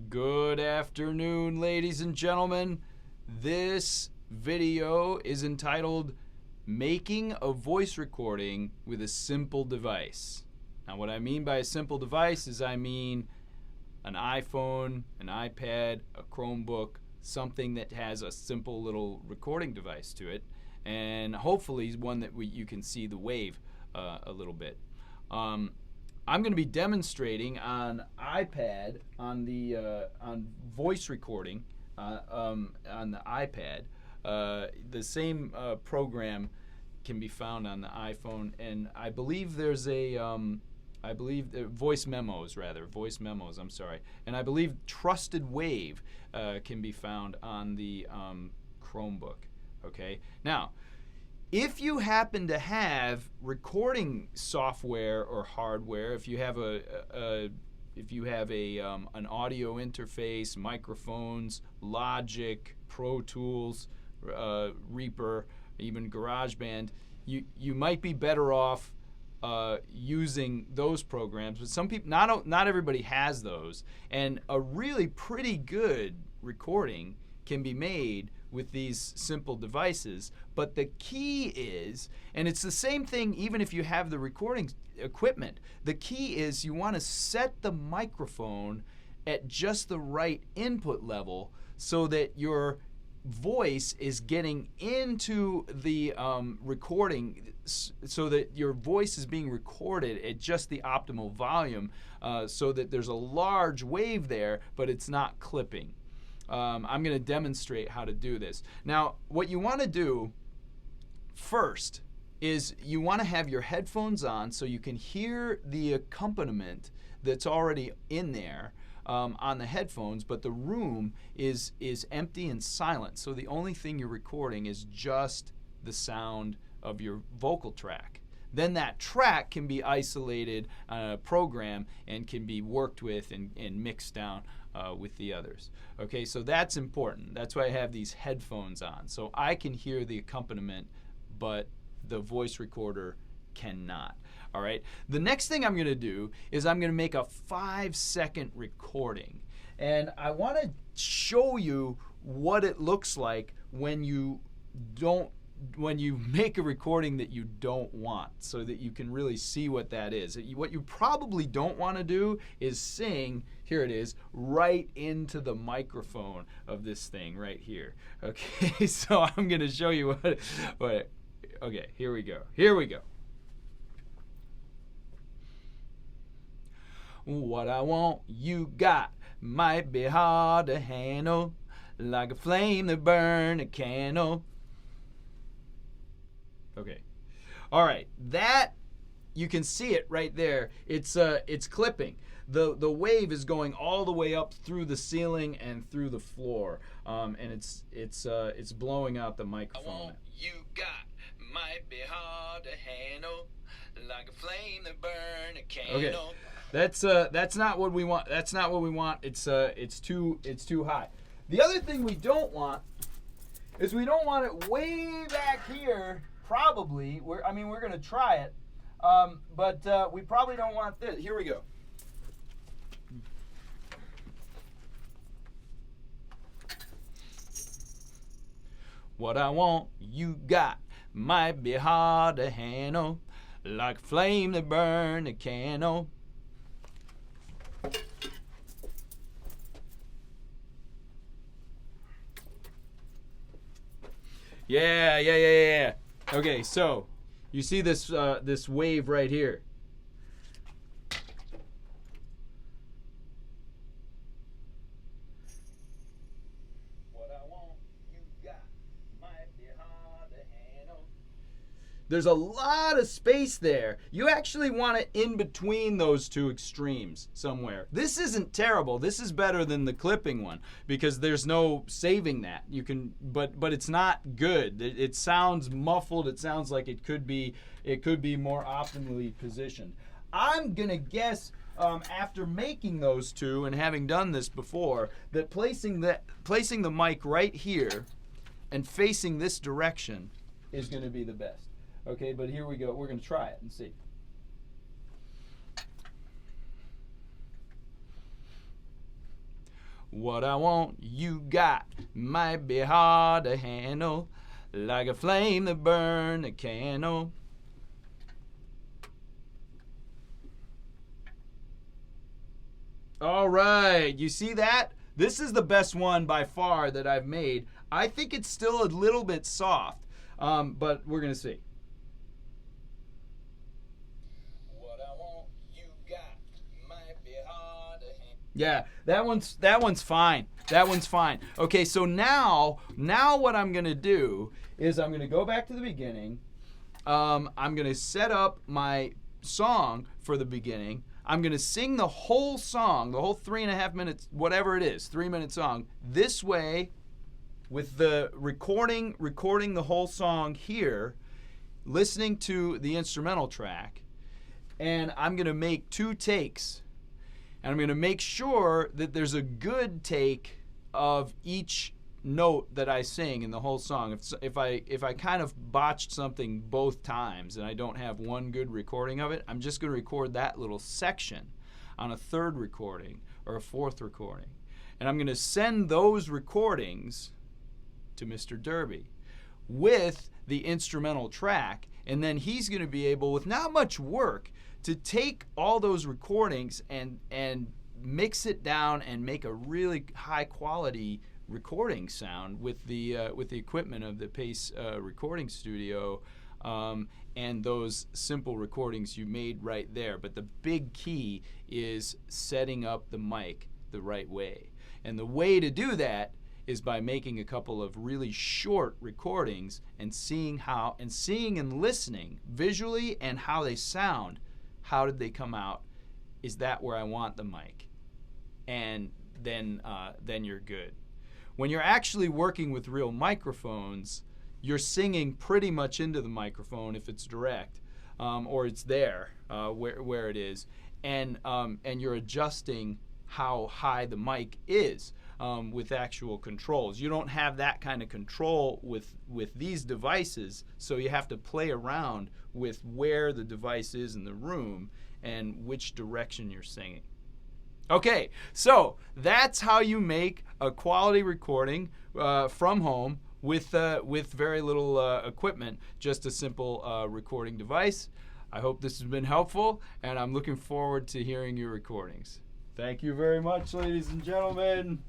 Good afternoon, ladies and gentlemen. This video is entitled Making a Voice Recording with a Simple Device. Now, what I mean by a simple device is I mean an iPhone, an iPad, a Chromebook, something that has a simple little recording device to it, and hopefully one that you can see the wave a little bit. I'm going to be demonstrating on iPad on voice recording on the iPad. The same program can be found on the iPhone, and I believe there's a voice memos. I'm sorry, and I believe Trusted Wave can be found on the Chromebook. Okay, now, if you happen to have recording software or hardware, if you have an audio interface, microphones, Logic, Pro Tools, Reaper, even GarageBand, you might be better off using those programs. But some people, not everybody has those, and a really pretty good recording can be made with these simple devices. But the key is, and it's the same thing even if you have the recording equipment, the key is you want to set the microphone at just the right input level so that your voice is getting into the recording, so that your voice is being recorded at just the optimal volume, so that there's a large wave there, but it's not clipping. I'm going to demonstrate how to do this. Now, what you want to do first is you want to have your headphones on so you can hear the accompaniment that's already in there on the headphones, but the room is empty and silent. So the only thing you're recording is just the sound of your vocal track. Then that track can be isolated on a program and can be worked with and mixed down with the others. Okay, so that's important. That's why I have these headphones on. So I can hear the accompaniment, but the voice recorder cannot. All right, the next thing I'm going to do is I'm going to make a 5-second recording. And I want to show you what it looks like when you make a recording that you don't want, so that you can really see what that is. What you probably don't want to do is sing, here it is, right into the microphone of this thing right here. Okay, so I'm going to show you what. Okay, here we go. What I want, you got, might be hard to handle, like a flame that burn a candle. Okay. All right. That, you can see it right there. It's clipping. The wave is going all the way up through the ceiling and through the floor, and it's blowing out the microphone. I want you got might be hard to handle, like a flame that burn a candle. Okay. That's not what we want. That's not what we want. It's too high. The other thing we don't want is we don't want it way back here. Probably, we're going to try it, but we probably don't want this. Here we go. What I want, you got, might be hard to handle, like a flame that burn a candle. Yeah. Okay, so you see this this wave right here. What I want, you got, might be hard to handle. There's a lot of space there. You actually want it in between those two extremes somewhere. This isn't terrible. This is better than the clipping one because there's no saving that. You can, but it's not good. It sounds muffled. It sounds like it could be more optimally positioned. I'm gonna guess after making those two and having done this before, that placing the mic right here and facing this direction is going to be the best. Okay, but here we go. We're going to try it and see. What I want, you got. Might be hard to handle, like a flame that burn a candle. All right, you see that? This is the best one by far that I've made. I think it's still a little bit soft, but we're gonna see. What I want, you got. Might be hard to handle. Yeah, that one's fine. That one's fine. Okay, so now what I'm gonna do is I'm gonna go back to the beginning. I'm gonna set up my song for the beginning. I'm going to sing the whole song, the whole 3.5 minutes, whatever it is, 3-minute song, this way with the recording the whole song here, listening to the instrumental track, and I'm going to make 2 takes. And I'm going to make sure that there's a good take of each note that I sing in the whole song. If I kind of botched something both times and I don't have one good recording of it, I'm just going to record that little section on a 3rd recording or a 4th recording. And I'm going to send those recordings to Mr. Derby with the instrumental track, and then he's going to be able, with not much work, to take all those recordings and mix it down and make a really high quality recording sound with the equipment of the Pace recording studio, and those simple recordings you made right there. But the big key is setting up the mic the right way. And the way to do that is by making a couple of really short recordings and seeing and listening visually and how they sound. How did they come out? Is that where I want the mic? And then you're good. When you're actually working with real microphones, you're singing pretty much into the microphone if it's direct, or it's there where it is, and you're adjusting how high the mic is with actual controls. You don't have that kind of control with these devices, so you have to play around with where the device is in the room and which direction you're singing. Okay, so that's how you make a quality recording from home with very little equipment, just a simple recording device. I hope this has been helpful, and I'm looking forward to hearing your recordings. Thank you very much, ladies and gentlemen.